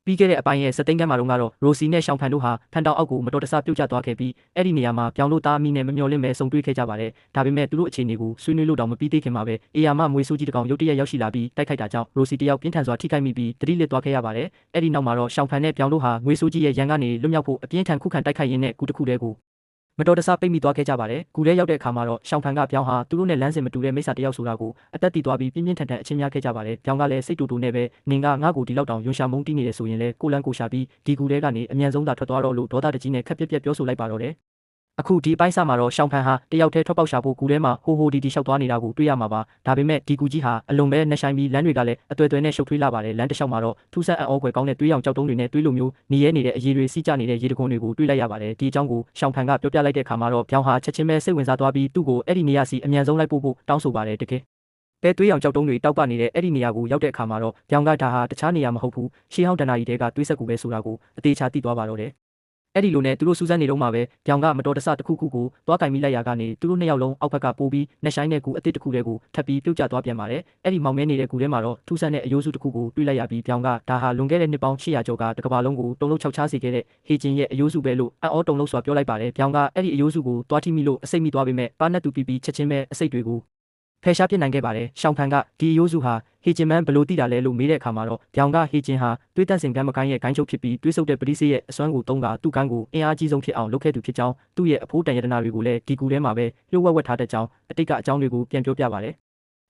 ပြီးခဲ့တဲ့အပိုင်းရဲ့စသိန်းကမ်းမှာတော့ရိုစီနဲ့ရှောင်းဖန်တို့ဟာဖန်တောင်အောက်ကိုမတော်တဆပြုတ်ကျသွားခဲ့ပြီးအဲ့ဒီနေရာမှာပြောင်းလို့သားအမိနဲ့မမျော်လင့်မဲ့ဆုံတွေ့ခဲ့ကြပါတယ်။ဒါပေမဲ့သူတို့အခြေအနေကိုဆွေးနွေးလို့တောင်မပြီးသေးခင်မှာပဲအေယာမမွေးဆိုးကြီးတစ်ကောင်ရုတ်တရက်ရောက်ရှိလာပြီးတိုက်ခိုက်တာကြောင့်ရိုစီတယောက်ပြင်းထန်စွာထိခိုက်မိပြီးတတိလစ်သွားခဲ့ရပါတယ်။အဲ့ဒီနောက်မှာတော့ရှောင်းဖန်နဲ့ပြောင်းတို့ဟာငွေဆိုးကြီးရဲ့ရန်ကနေလွတ်မြောက်ဖို့အပြင်းထန်ခုခံတိုက်ခိုက်ရင်းနဲ့ကူတစ်ခုတည်းကိုမတော်တဆပိတ်မိသွားခဲ့ကြပါတယ်။ကူထဲရောက်တဲ့အခါမှာတော့ရှောင်းဖန်ကပြောင်းဟာသူတို့နဲ့လမ်းစဉ်မတူတဲ့မိစ္ဆာတယောက်ဆိုတာကိုအသက်တည်သွားပြီးပြင်းပြင်းထန်ထန်အချင်းများခဲ့ကြပါတယ်။ပြောင်းကလည်းစိတ်တူတူနဲ့ပဲနင်ကငါ့ကိုဒီလောက်တောင်ယွန်ရှာမုန်းတီးနေတယ်ဆိုရင်လေကိုလန်းကိုရှာပြီးဒီကူထဲကနေအမြန်ဆုံးသာထွက်သွားတော့လို့ဒေါသတကြီးနဲ့ခက်ပြက်ပြက်ပြောဆိုလိုက်ပါတော့တယ်။အခုဒီအပိုင်းစမှာတော့ရှောင်းဖန်ဟာတယောက်တည်းထွက်ပေါက်ရှာဖို့ကူထဲမှာဟိုဟိုဒီဒီလျှောက်သွားနေတာကိုတွေ့ရမှာပါဒါပေမဲ့ဒီကူကြီးဟာအလွန်ပဲနှဆိုင်ပြီးလမ်းတွေကလည်းအသွယ်သွယ်နဲ့ရှုပ်ထွေးလာပါတယ်လမ်းတစ်လျှောက်မှာတော့ထူးဆန်းအံ့ဩဖွယ်ကောင်းတဲ့တွေးရောင်ကြောက်တုံးတွေနဲ့တွေးလိုမျိုးနေရဲနေတဲ့အရေးတွေစီးကျနေတဲ့ရေတခွန်တွေကိုတွေ့လိုက်ရပါတယ်ဒီအကြောင်းကိုရှောင်းဖန်ကပြောပြလိုက်တဲ့အခါမှာတော့ပြောင်းဟာချက်ချင်းပဲစိတ်ဝင်စားသွားပြီးသူ့ကိုအဲ့ဒီနေရာစီအမြန်ဆုံးလိုက်ပို့ဖို့တောင်းဆိုပါတယ်တကယ်ပဲတွေးရောင်ကြောက်တုံးတွေတောက်ပနေတဲ့အဲ့ဒီနေရာကိုရောက်တဲ့အခါမှာတော့ပြောင်းကဒါဟာတခြားနေရာမဟုတ်ဘူးရှေးဟောင်းတဏ္ဍာရီတွေကတွေးဆက်ကူပဲဆိုတာကိုအသေးချာသိသွားပါတော့တယ်အဲ့ဒီလိုနဲ့သူတို့စူးစမ်းနေတော့မှပဲပြောင်ကမတော်တဆတစ်ခုခုကိုသွားကင်မိလိုက်ရကနေသူတို့နှစ်ယောက်လုံးအောက်ဘက်ကပိုးပြီးနှက်ဆိုင်တဲ့ကူအစ်စ်တစ်ခုတည်းကိုထပ်ပြီးပြုတ်ကျသွားပြန်ပါတယ်အဲ့ဒီမောင်မဲနေတဲ့ကူထဲမှာတော့ထူးဆန်းတဲ့အယိုးစုတစ်ခုကိုတွေ့လိုက်ရပြီးပြောင်ကဒါဟာလွန်ခဲ့တဲ့နှစ်ပေါင်း800ကျော်ကတကဘာလုံးကိုတုံလုံးချောက်ချစေခဲ့တဲ့ဟေဂျင်ရဲ့အယိုးစုပဲလို့အံ့ဩတုံလုံးစွာပြောလိုက်ပါတယ်ပြောင်ကအဲ့ဒီအယိုးစုကိုသွားထိမိလို့အစိတ်မိသွားပေမဲ့ပါနတ်တူပြီးချက်ချင်းပဲအစိတ်တွေကိုဖယ်ရှားပြစ်နိုင်ခဲ့ပါတယ်ရှောင်းဖန်ကဒီအယိုးစုဟာဟေဂျင်မန်ဘလို့တိတာလဲလို့မေးတဲ့အခါမှာတော့ပြောင်ကဟေဂျင်ဟာတွေးတန့်စင်ကမ်းမကိုင်းရဲ့ဂိုင်းချုပ်ဖြစ်ပြီးတွေးဆုပ်တဲ့ပရိစေးရဲ့အစွမ်းကိုတုံးကသူ့ကန်းကိုအင်အားကြီးဆုံးဖြစ်အောင်လုပ်ခဲ့သူဖြစ်ကြောင်းသူ့ရဲ့အဖိုးတန်ရတနာတွေကိုလည်းဒီကူထဲမှာပဲလျှို့ဝှက်ထားတဲ့ကြောင်းအတိတ်ကအကြောင်းတွေကိုပြန်ပြောပြပါတယ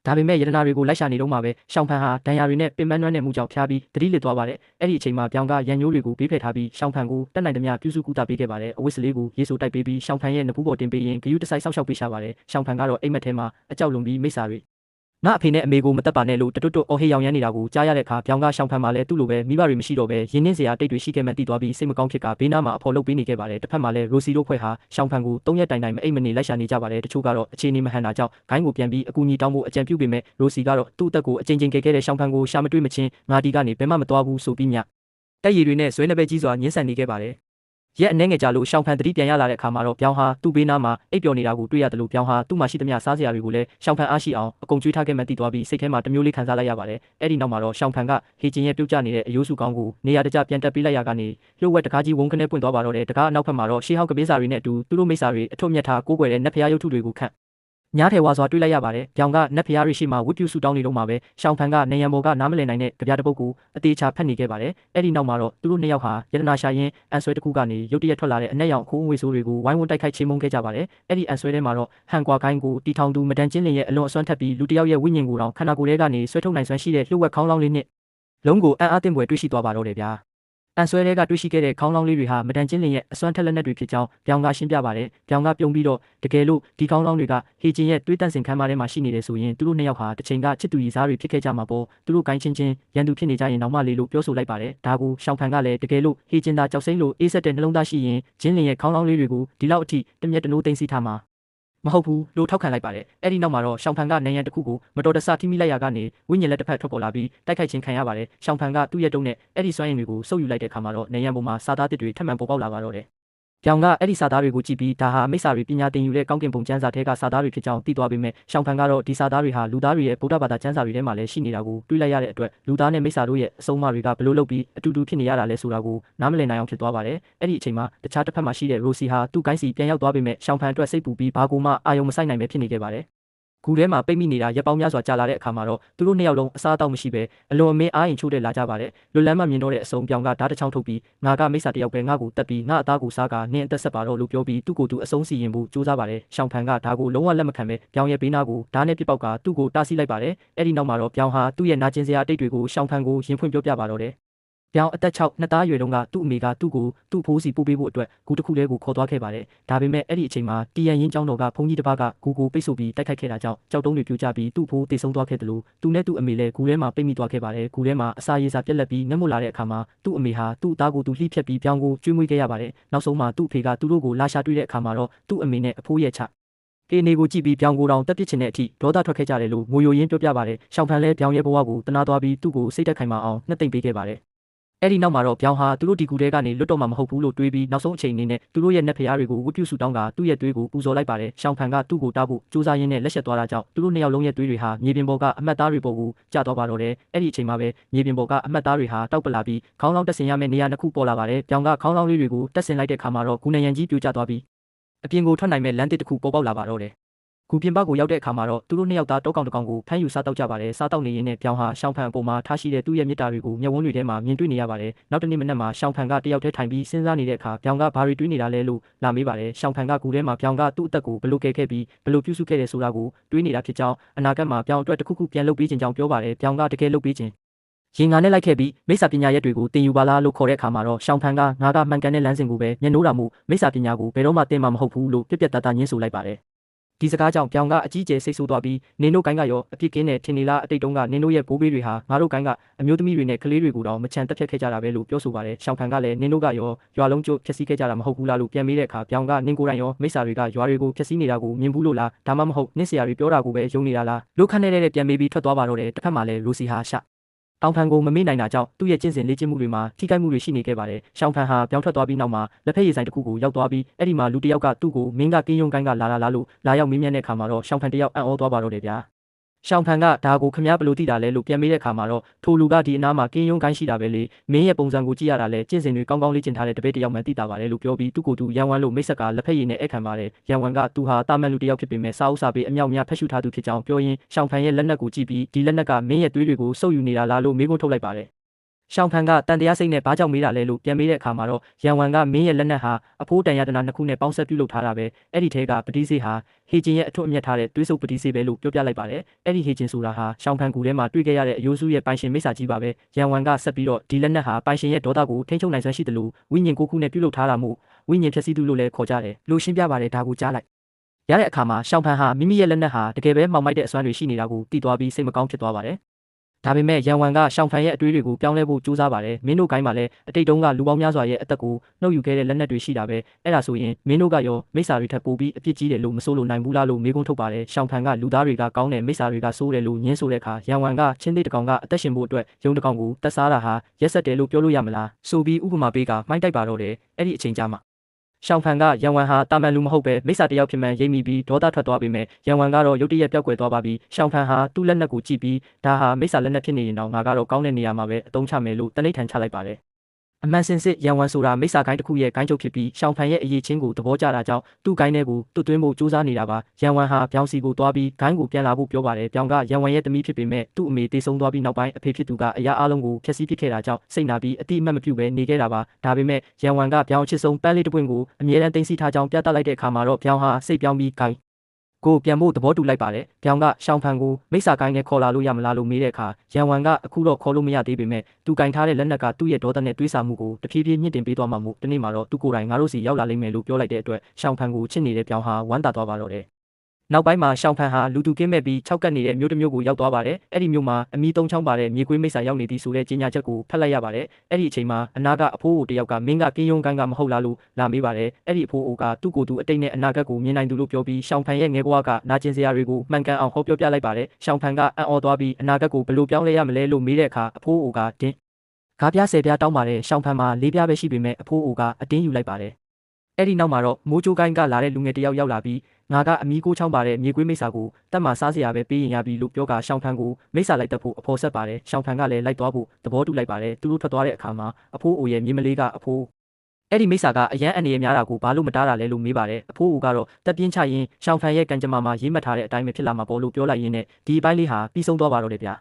်ဒါပေမဲ့ရတနာတွေကိုလိုက်ရှာနေတော့မှပဲရှောင်းဖန်ဟာဒဏ်ရာတွေနဲ့ပင်ပန်းနွမ်းနယ်မှုကြောင့်ဖျားပြီးတတိလစ်သွားပါတယ်အဲ့ဒီအချိန်မှာပြောင်ကရန်ညိုးတွေကိုပေးဖယ်ထားပြီးရှောင်းဖန်ကိုတက်နိုင်သမျှပြုစုကူတာပေးခဲ့ပါတယ်အဝတ်စလေးကိုရေဆိုတိုက်ပေးပြီးရှောင်းဖန်ရဲ့နဖူးပေါ်တင်ပေးရင်ဂယုတစိုက်ဆောက်ရှောက်ပေးရှာပါတယ်ရှောင်းဖန်ကတော့အိမ်မက်ထဲမှာအကြောက်လွန်ပြီးမိစ္ဆာတွေငါအဖေနဲ့အမေကိုမတက်ပါနဲ့လို့တတွတ်အော်ဟေးရောင်ရမ်းနေတာကိုကြားရတဲ့အခါပြောင်းကရှောင်းဖန်မှာလည်းသူ့လိုပဲမိဘတွေမရှိတော့ပဲရင်းနှင်းစရာတိတ်တွေရှိခဲ့မှတည်သွားပြီးစိတ်မကောင်းဖြစ်ကဘေးနားမှာအဖော်လုပ်ပေးနေခဲ့ပါတယ်တစ်ဖက်မှာလည်းရိုစီတို့ဖွဲ့ဟာရှောင်းဖန်ကို3ရက်တိုင်တိုင်မအိမ်မနေလိုက်ရှာနေကြပါတယ်တချို့ကတော့အခြေအနေမဟန်တာကြောင့်ဂိုင်းကိုပြန်ပြီးအကူအညီတောင်းဖို့အကြံပြုပေမဲ့ရိုစီကတော့သူ့အသက်ကိုအချိန်ချင်းကယ်ခဲ့တဲ့ရှောင်းဖန်ကိုရှာမတွေ့မချင်းငါဒီကနေဘယ်မှမသွားဘူးဆိုပြီးမြတက်ရည်တွေနဲ့ဇွဲနှပဲကြီးစွာညှင်းဆန်နေခဲ့ပါတယ်ရက်အနှဲငယ်ကြာလို့ရှောင်းဖန်တတိပြန်ရလာတဲ့အခါမှာတော့ပြောင်းဟာသူ့ဘေးနားမှာအိပ်ပျော်နေတာကိုတွေ့ရတယ်လို့ပြောင်းဟာသူ့မှာရှိသမျှစားစရာတွေကိုလည်းရှောင်းဖန်အားရှိအောင်အကုန်ကျွေးထားခဲ့မှတည်သွားပြီးစိတ်ထဲမှာတမျိုးလေးခံစားလိုက်ရပါတယ်အဲ့ဒီနောက်မှာတော့ရှောင်းဖန်ကဟေဂျင်ရဲ့ပြုတ်ကျနေတဲ့အယိုးစုကောင်းကိုနေရာတကျပြန်တက်ပေးလိုက်ရကနေလျှို့ဝှက်တကားကြီးဝုန်းကနေပွင့်သွားပါတော့တယ်တကားအနောက်ဘက်မှာတော့ရှေးဟောင်းကပင်းစာတွေနဲ့အတူသူတို့မိစ္ဆာတွေအထွတ်မြတ်ထားကိုးကွယ်တဲ့နတ်ဖျားရုပ်ထုတွေကိုခန့်ညားထဲဝါစွာတွေ့လိုက်ရပါတယ်။ပြောင်ကနတ်ဖျားရိရှိမှဝတ်ပြုဆုတောင်းနေတော့မှပဲရှောင်းဖန်ကနေရန်ဘော်ကနားမလည်နိုင်တဲ့ကြပြတစ်ပုဒ်ကိုအသေးချာဖတ်နေခဲ့ပါတယ်။အဲ့ဒီနောက်မှာတော့သူတို့နှစ်ယောက်ဟာယတနာရှာရင်အန်ဆွဲတစ်ခုကနေရုတ်တရက်ထွက်လာတဲ့အနက်ရောင်ခိုးငွေဆိုးတွေကိုဝိုင်းဝန်းတိုက်ခိုက်ချေမှုန်းခဲ့ကြပါတယ်။အဲ့ဒီအန်ဆွဲထဲမှာတော့ဟန်ကွာကိုင်းကိုတီထောင်သူမဒန်ချင်းလင်ရဲ့အလွန်အစွမ်းထက်ပြီးလူတစ်ယောက်ရဲ့ဝိညာဉ်ကိုတောင်ခန္ဓာကိုယ်ထဲကနေဆွဲထုတ်နိုင်စွမ်းရှိတဲ့လျှို့ဝှက်ခေါင်းလောင်းလေးနဲ့လုံးကိုအံ့အားသင့်ဖွယ်တွေ့ရှိသွားပါတော့တယ်ဗျာ။အန်ဆွဲတွေကတွေ့ရှိခဲ့တဲ့ခေါင်းလောင်းလေးတွေဟာမဒန်ချင်းလင်ရဲ့အစွမ်းထက်လက်နက်တွေဖြစ်ကြောင်းပြောင်ကရှင်းပြပါတယ်။ပြောင်ကပြုံးပြီးတော့တကယ်လို့ဒီခေါင်းလောင်းတွေကဟေဂျင်ရဲ့တွေးတန့်စင်ခမ်းမထဲမှာရှိနေတယ်ဆိုရင်သူတို့နှစ်ယောက်ဟာတစ်ချိန်ကချစ်သူရည်စားတွေဖြစ်ခဲ့ကြမှာပေါ့။သူတို့ကိုင်းချင်းချင်းရန်သူဖြစ်နေကြရင်နောက်မှလေလို့ပြောဆိုလိုက်ပါတယ်။ဒါကိုရှောင်းဖန်ကလည်းတကယ်လို့ဟေဂျင်သာကြောက်စိမ့်လို့အေးဆက်တဲ့နှလုံးသားရှိရင်ဂျင်းလင်ရဲ့ခေါင်းလောင်းလေးတွေကိုဒီလောက်အထိတမျက်တနိုးသိမ်းစီထားမှာမဟုတ်ဘူးလို့ထောက်ခံလိုက်ပါတယ်။အဲ့ဒီနောက်မှာတော့ရှောင်းဖန်ကနိုင်ရန်တစ်ခုကိုမတော်တဆထိမိလိုက်ရကနေဝိညာဉ်လက်တစ်ဖက်ထွက်ပေါ်လာပြီးတိုက်ခိုက်ခြင်းခံရပါတယ်။ရှောင်းဖန်ကသူ့ရဲ့တုံးနဲ့အဲ့ဒီစွမ်းရည်တွေကိုစုပ်ယူလိုက်တဲ့အခါမှာတော့နိုင်ရန်ပေါ်မှာစာသားတစ်တွေထပ်မံပေါ်ပေါက်လာပါတော့တယ်။ပြောင်ကအဲ့ဒီစာသားတွေကိုကြည့်ပြီးဒါဟာမိစ္ဆာတွေပညာသင်ယူတဲ့ကောင်းကင်ဘုံကျမ်းစာထဲကစာသားတွေဖြစ်ကြောင်းသိသွားပေမဲ့ရှောင်းဖန်ကတော့ဒီစာသားတွေဟာလူသားတွေရဲ့ဗုဒ္ဓဘာသာကျမ်းစာတွေထဲမှာလည်းရှိနေတာကိုတွေးလိုက်ရတဲ့အတွက်လူသားနဲ့မိစ္ဆာတို့ရဲ့အဆုံးအမတွေကဘလို့လုပ်ပြီးအတူတူဖြစ်နေရတာလဲဆိုတာကိုနားမလည်နိုင်အောင်ဖြစ်သွားပါတယ်။အဲ့ဒီအချိန်မှာတခြားတစ်ဖက်မှာရှိတဲ့ရိုစီဟာသူ့ကိုင်းစီပြန်ရောက်သွားပေမဲ့ရှောင်းဖန်အတွက်စိတ်ပူပြီးဘာကိုမှအာရုံမစိုက်နိုင်ပဲဖြစ်နေခဲ့ပါတယ်။ကူထဲမှာပိတ်မိနေတာရက်ပေါင်းများစွာကြာလာတဲ့အခါမှာတော့သူတို့နှစ်ယောက်လုံးအစားအသောက်မရှိပဲအလွန်အမင်းအားရင်ချိုးတဲ့လာကြပါတယ်လွတ်လန်းမှမြင်တော့တဲ့အစုံပြောင်ကဓာတ်တစ်ချောင်းထုတ်ပြီးငါကမိစ္ဆာတယောက်ပဲငါ့ကိုတက်ပြီးငါအသားကိုစားကနင်းအသက်ဆက်ပါတော့လို့ပြောပြီးသူ့ကိုယ်သူအဆုံးစီရင်ဖို့ကြိုးစားပါတယ်ရှောင်းဖန်ကဓာတ်ကိုလုံးဝလက်မခံပဲပြောင်ရဲ့ဘေးနားကိုဓာတ်နဲ့ပြစ်ပေါက်ကသူ့ကိုတားဆီးလိုက်ပါတယ်အဲ့ဒီနောက်မှာတော့ပြောင်ဟာသူ့ရဲ့နာကျင်စရာအတိတ်တွေကိုရှောင်းဖန်ကိုရင်ဖွင့်ပြောပြပါတော့တယ်ပြောင်အသက်6နှစ်သားအရွယ်တုန်းကသူ့အမေကသူ့ကိုသူ့ဖိုးစီပို့ပေးဖို့အတွက်ဂူတစ်ခုလေးကိုခေါ်သွားခဲ့ပါတယ်။ဒါပေမဲ့အဲ့ဒီအချိန်မှာတီယန်ရင်ကျောင်းတော်ကဘုန်းကြီးတစ်ပါးကဂူကိုပိတ်ဆို့ပြီးတိုက်ခိုက်ခဲ့တာကြောင့်ကြောက်တုံးတွေပြိုကျပြီးသူ့ဖိုးတိတ်ဆုံးသွားခဲ့တယ်လို့သူနဲ့သူ့အမေလည်းဂူထဲမှာပိတ်မိသွားခဲ့ပါတယ်။ဂူထဲမှာအစာရေစာပြက်လက်ပြီးငတ်မွတ်လာတဲ့အခါမှာသူ့အမေဟာသူ့သားကိုသူလှိဖြတ်ပြီးပြောင်ကိုကျွေးမွေးခဲ့ရပါတယ်။နောက်ဆုံးမှာသူ့အဖေကသူတို့ကိုလာရှာတွေ့တဲ့အခါမှာတော့သူ့အမေနဲ့အဖိုးရဲ့ချကေနေကိုကြည့်ပြီးပြောင်ကိုတောင်တက်ပစ်ချင်တဲ့အထိဒေါသထွက်ခဲ့ကြတယ်လို့ငိုယိုရင်းပြောပြပါတယ်။ရှောင်းဖန်လည်းပြောင်ရဲ့ဘဝကိုတနာသွားပြီးသူ့ကိုစိတ်သက်ခိုင်မာအောင်နှစ်သိမ့်ပေးခဲ့ပါတယ်။ အဲ့ဒီနောက်မှာတော့ပြောင်းဟာသူတို့ဒီကူတဲကနေလွတ်တော့မှာမဟုတ်ဘူးလို့တွေးပြီးနောက်ဆုံးအချိန်အနေနဲ့သူတို့ရဲ့နက်ဖျားတွေကိုဝတ်ပြုစုတောင်းကသူ့ရဲ့သွေးကိုပူဇော်လိုက်ပါတယ်ရှောင်းဖန်ကသူ့ကိုတားဖို့စူးစမ်းရင်းနဲ့လက်ဆက်သွားတာကြောင့်သူတို့နှစ်ယောက်လုံးရဲ့သွေးတွေဟာမြေပြင်ပေါ်ကအမတ်သားတွေပေါ်ကိုကျသွားပါတော့တယ်အဲ့ဒီအချိန်မှာပဲမြေပြင်ပေါ်ကအမတ်သားတွေဟာတောက်ပလာပြီးခေါင်းလောင်းတက်ဆင်ရမယ့်နေရာတစ်ခုပေါ်လာပါတယ်ပြောင်းကခေါင်းလောင်းလေးတွေကိုတက်ဆင်လိုက်တဲ့အခါမှာတော့ဂူနရံကြီးပြိုကျသွားပြီးအပြင်ကိုထွက်နိုင်မဲ့လမ်းတစ်ခုပေါ်ပေါက်လာပါတော့တယ်ကူပြင်ပကိုရောက်တဲ့အခါမှာတော့သူတို့နှစ်ယောက်သားတောကောင်တကောင်ကိုဖမ်းယူစားတောက်ကြပါတယ်စားတောက်နေရင်းနဲ့ပြောင်းဟာရှောင်းဖန်အပေါ်မှာထားရှိတဲ့သူ့ရဲ့မြစ်တာတွေကိုမျက်ဝန်းတွေထဲမှာမြင်တွေ့နေရပါတယ်နောက်တစ်နေ့မနက်မှာရှောင်းဖန်ကတယောက်တည်းထိုင်ပြီးစဉ်းစားနေတဲ့အခါပြောင်းကဘာတွေတွေးနေတာလဲလို့လာမေးပါတယ်ရှောင်းဖန်ကကူထဲမှာပြောင်းကသူ့အသက်ကိုဘလို့ကယ်ခဲ့ပြီးဘလို့ပြုစုခဲ့တယ်ဆိုတာကိုတွေးနေတာဖြစ်ကြောင်းအနာဂတ်မှာပြောင်းအတွက်တစ်ခုခုပြန်လုပ်ပေးခြင်းကြောင်းပြောပါတယ်ပြောင်းကတကယ်လုပ်ပေးခြင်းရင်ငါနဲ့လိုက်ခဲ့ပြီးမိစ္ဆာပညာရက်တွေကိုသင်ယူပါလားလို့ခေါ်တဲ့အခါမှာတော့ရှောင်းဖန်ကငါကမှန်ကန်တဲ့လမ်းစဉ်ကိုပဲမျက်နှိုးတာမှုမိစ္ဆာပညာကိုဘယ်တော့မှသင်မှာမဟုတ်ဘူးလို့ပြက်ပြက်သားသားညင်းဆိုလိုက်ပါတယ်ဒီစကားကြောင့်ပြောင်းကအကြီးကျယ်စိတ်ဆိုးသွားပြီးနင်တို့ကိုင်းကရောအပြစ်ကင်းတဲ့ထင်နေလားအတိတ်တုန်းကနင်တို့ရဲ့ဘိုးဘေးတွေဟာငါတို့ကိုင်းကအမျိုးသမီးတွေနဲ့ကလေးတွေကိုတော့မချန်တက်ဖြတ်ခဲ့ကြတာပဲလို့ပြောဆိုပါတယ်ရှောင်းဖန်ကလည်းနင်တို့ကရောရွာလုံးကျိုးဖျက်ဆီးခဲ့ကြတာမဟုတ်ဘူးလားလို့ပြန်မေးတဲ့အခါပြောင်းကနင်ကိုယ်တိုင်ရောမိစ္ဆာတွေကရွာတွေကိုဖျက်ဆီးနေတာကိုမြင်ဘူးလို့လားဒါမှမဟုတ်နင့်ဆရာတွေပြောတာကိုပဲယုံနေတာလားလို့ခန့်နေတဲ့ပြန်မေးပြီးထွက်သွားပါတော့တယ်တစ်ဖက်မှာလည်းရိုစီဟာရှတောင်ဖန်ကိုမမေ့နိုင်တာကြောင့်သူ့ရဲ့ကျင့်စဉ်လေ့ကျင့်မှုတွေမှာထိခိုက်မှုတွေရှိနေခဲ့ပါတယ်။ရှောင်းဖန်ဟာပြောင်းထွက်သွားပြီးနောက်မှာလက်ဖက်ရည်ဆိုင်တစ်ခုကိုရောက်သွားပြီးအဲ့ဒီမှာလူတစ်ယောက်ကသူ့ကိုမင်းကကင်းယုံကိုင်းကလာလာလို့လာရောက်မေးမြန်းတဲ့အခါမှာတော့ရှောင်းဖန်တစ်ယောက်အံ့ဩသွားပါတော့တယ်ဗျာ။ရှောင်းဖန်ကဒါကိုခမည်းဘလို့သိတာလဲလို့ပြန်မေးတဲ့အခါမှာတော့ထိုလူကဒီအနားမှာကင်းယုံကိုင်းရှိတာပဲလေမင်းရဲ့ပုံစံကိုကြည့်ရတာလဲကျင့်စဉ်တွေကောင်းကောင်းလေ့ကျင့်ထားတဲ့တပည့်တစ်ယောက်မှသိတာပါတယ်လို့ပြောပြီးသူ့ကိုယ်သူရန်ဝမ်းလို့မိတ်ဆက်ကလက်ဖက်ရည်နဲ့ဧခံပါတယ်။ရန်ဝမ်းကသူဟာတာမန်လူတစ်ယောက်ဖြစ်ပေမဲ့စားဥစားပေးအမြောက်များဖက်ရှုထားသူဖြစ်ကြောင်းပြောရင်းရှောင်းဖန်ရဲ့လက်နက်ကိုကြည့်ပြီးဒီလက်နက်ကမင်းရဲ့သွေးတွေကိုစုပ်ယူနေတာလားလို့မေးခွန်းထုတ်လိုက်ပါတယ်ရှောင်းဖန်ကတန်တရားစိတ်နဲ့ဘာကြောင့်မေးတာလဲလို့ပြန်မေးတဲ့အခါမှာတော့ရန်ဝမ်ကမင်းရဲ့လက်နက်ဟာအဖိုးတန်ရတနာနှစ်ခုနဲ့ပေါင်းဆက်ပြုလုပ်ထားတာပဲအဲ့ဒီထဲကပတိစေးဟာဟေဂျင်ရဲ့အထွတ်အမြတ်ထားတဲ့သွေးစုပ်ပတိစေးပဲလို့ပြောပြလိုက်ပါတယ်အဲ့ဒီဟေဂျင်ဆိုတာဟာရှောင်းဖန်ကူထဲမှာတွေ့ခဲ့ရတဲ့အယိုးစုရဲ့ပိုင်ရှင်မိစ္ဆာကြီးပါပဲရန်ဝမ်ကဆက်ပြီးတော့ဒီလက်နက်ဟာပိုင်ရှင်ရဲ့ဒေါသကိုထိန်းချုပ်နိုင်စွမ်းရှိတယ်လို့ဝိညာဉ်ကိုခုနဲ့ပြုလုပ်ထားတာမို့ဝိညာဉ်ဖြည့်ဆည်းသူလို့လည်းခေါ်ကြတယ်လို့ရှင်းပြပါတယ်ဒါကိုကြားလိုက်ရတဲ့အခါမှာရှောင်းဖန်ဟာမိမိရဲ့လက်နက်ဟာတကယ်ပဲမှောင်မိုက်တဲ့အစွမ်းတွေရှိနေတာကိုသိသွားပြီးစိတ်မကောင်းဖြစ်သွားပါတယ်ဒါပေမဲ့ရန်ဝမ်ကရှောင်းဖန်ရဲ့အတွေးတွေကိုပြောင်းလဲဖို့ကြိုးစားပါတယ်မင်းတို့ကိုင်းမှာလည်းအတိတ်တုန်းကလူပေါင်းများစွာရဲ့အသက်ကိုနှုတ်ယူခဲ့တဲ့လက်နက်တွေရှိတာပဲအဲ့ဒါဆိုရင်မင်းတို့ကရောမိစ္ဆာတွေထပ်ပိုပြီးအပြစ်ကြီးတယ်လို့မဆိုးလို့နိုင်ဘူးလားလို့မေးခွန်းထုတ်ပါတယ်ရှောင်းဖန်ကလူသားတွေကကောင်းတယ်မိစ္ဆာတွေကဆိုးတယ်လို့ညင်းဆိုတဲ့အခါရန်ဝမ်ကချင်းသေးတကောင်ကအသက်ရှင်ဖို့အတွက်ရုံတကောင်ကိုတက်စားတာဟာရက်ဆက်တယ်လို့ပြောလို့ရမလားဆိုပြီးဥပမာပေးကမှိုင်းတိုက်ပါတော့တယ်အဲ့ဒီအချိန်ကြာမှရှောင်းဖန်ကရန်ဝမ်ဟာတာမန်လူမဟုတ်ပဲမိစ္ဆာတယောက်ဖြစ်မှန်ရိပ်မိပြီးဒေါသထွက်သွားပေမဲ့ရန်ဝမ်ကတော့ရုတ်တရက်ပျောက်ကွယ်သွားပါပြီရှောင်းဖန်ဟာသူ့လက်နက်ကိုကြည့်ပြီးဒါဟာမိစ္ဆာလက်နက်ဖြစ်နေရင်တော့ငါကတော့ကောင်းတဲ့နေရာမှာပဲအသုံးချမယ်လို့တနိဋ္ဌာန်ချလိုက်ပါတယ်အမှန်စင်စစ်ရန်ဝမ်ဆိုတာမိစ္ဆာကိုင်းတစ်ခုရဲ့ကိုင်းချုပ်ဖြစ်ပြီးရှောင်းဖန်ရဲ့အရေးချင်းကိုသဘောကျတာကြောင့်သူ့ကိုင်းထဲကိုတွတ်သွင်းဖို့ကြိုးစားနေတာပါရန်ဝမ်ဟာပြောင်းစီကိုသွားပြီးကိုင်းကိုပြန်လာဖို့ပြောပါတယ်ပြောင်းကရန်ဝမ်ရဲ့သမီးဖြစ်ပေမဲ့သူ့အမေတေဆုံးသွားပြီးနောက်ပိုင်းအဖေဖြစ်သူကအရာအလုံးကိုဖျက်ဆီးပစ်ခဲ့တာကြောင့်စိတ်နာပြီးအတိအမှတ်မပြုဘဲနေခဲ့တာပါဒါပေမဲ့ရန်ဝမ်ကပြောင်းအချစ်ဆုံးပန်းလေးတစ်ပွင့်ကိုအမြဲတမ်းတင်စီထားကြောင်းပြသလိုက်တဲ့အခါမှာတော့ပြောင်းဟာစိတ်ပြောင်းပြီးကိုင်းကိုပြန်ဖို့သဘောတူလိုက်ပါတယ်။ပြောင်းကရှောင်းဖန်ကိုမိစ္ဆာကိုင်းနဲ့ခေါ်လာလို့ရမလားလို့မေးတဲ့အခါရန်ဝမ်ကအခုတော့ခေါ်လို့မရသေးပေမဲ့သူကင်ထားတဲ့လက်နက်ကသူ့ရဲ့ဒေါသနဲ့တွေးဆမှုကိုတဖြည်းဖြည်းမြင့်တင်ပေးသွားမှမို့ဒီနေ့မှာတော့သူကိုယ်တိုင်ငါတို့စီရောက်လာလိမ့်မယ်လို့ပြောလိုက်တဲ့အတွက်ရှောင်းဖန်ကိုချစ်နေတဲ့ပြောင်းဟာဝမ်းသာသွားပါတော့တယ်။နောက်ပိုင်းမှာရှောင်းဖန်ဟာလူသူကင်းမဲ့ပြီး၆ကတ်နေတဲ့မြို့တစ်မြို့ကိုရောက်သွားပါတယ်။အဲ့ဒီမြို့မှာအမီသုံးချောင်းပါတဲ့မြေကွေးမိစ္ဆာရောက်နေသည်ဆိုတဲ့ကြေညာချက်ကိုဖတ်လိုက်ရပါတယ်။အဲ့ဒီအချိန်မှာအနာကအဖိုးအိုတယောက်ကမင်းကကင်းယုံကိုင်းကမဟုတ်လားလို့လာမေးပါတယ်။အဲ့ဒီအဖိုးအိုကသူ့ကိုယ်သူအတိတ်နဲ့အနာဂတ်ကိုမြင်နိုင်သူလို့ပြောပြီးရှောင်းဖန်ရဲ့ငယ်ဘဝကနာကျင်စရာတွေကိုမှန်ကန်အောင်ဟောပြောပြလိုက်ပါတယ်။ရှောင်းဖန်ကအံ့ဩသွားပြီးအနာဂတ်ကိုဘယ်လိုပြောင်းလဲရမလဲလို့မေးတဲ့အခါအဖိုးအိုကတင်းကားပြား10ပြားတောင်းပါတယ်ရှောင်းဖန်မှာ4ပြားပဲရှိပေမဲ့အဖိုးအိုကအတင်းယူလိုက်ပါတယ်။အဲ့ဒီနောက်မှာတော့မိုးချိုးကိုင်းကလာတဲ့လူငယ်တယောက်ရောက်လာပြီးငါကအမီကိုချောင်းပါတဲ့မြေကွေးမိစ္ဆာကိုတက်မှစားစရာပဲပေးရင်ရပြီလို့ပြောကရှောင်းဖန်ကိုမိစ္ဆာလိုက်တက်ဖို့အဖော်ဆက်ပါတယ်ရှောင်းဖန်ကလည်းလိုက်သွားဖို့သဘောတူလိုက်ပါတယ်သူတို့ထွက်သွားတဲ့အခါမှာအဖိုးအိုရဲ့မြေမလေးကအဖိုးအဲ့ဒီမိစ္ဆာကအရန်အနေရများတာကိုဘာလို့မတားတာလဲလို့မေးပါတယ်အဖိုးအိုကတော့တက်ပြင်းချရင်ရှောင်းဖန်ရဲ့ကံကြမ္မာမှာရေးမှတ်ထားတဲ့အတိုင်းပဲဖြစ်လာမှာပေါ့လို့ပြောလိုက်ရင်းနဲ့ဒီအပိုင်းလေးဟာပြီးဆုံးသွားပါတော့တယ်ဗျာ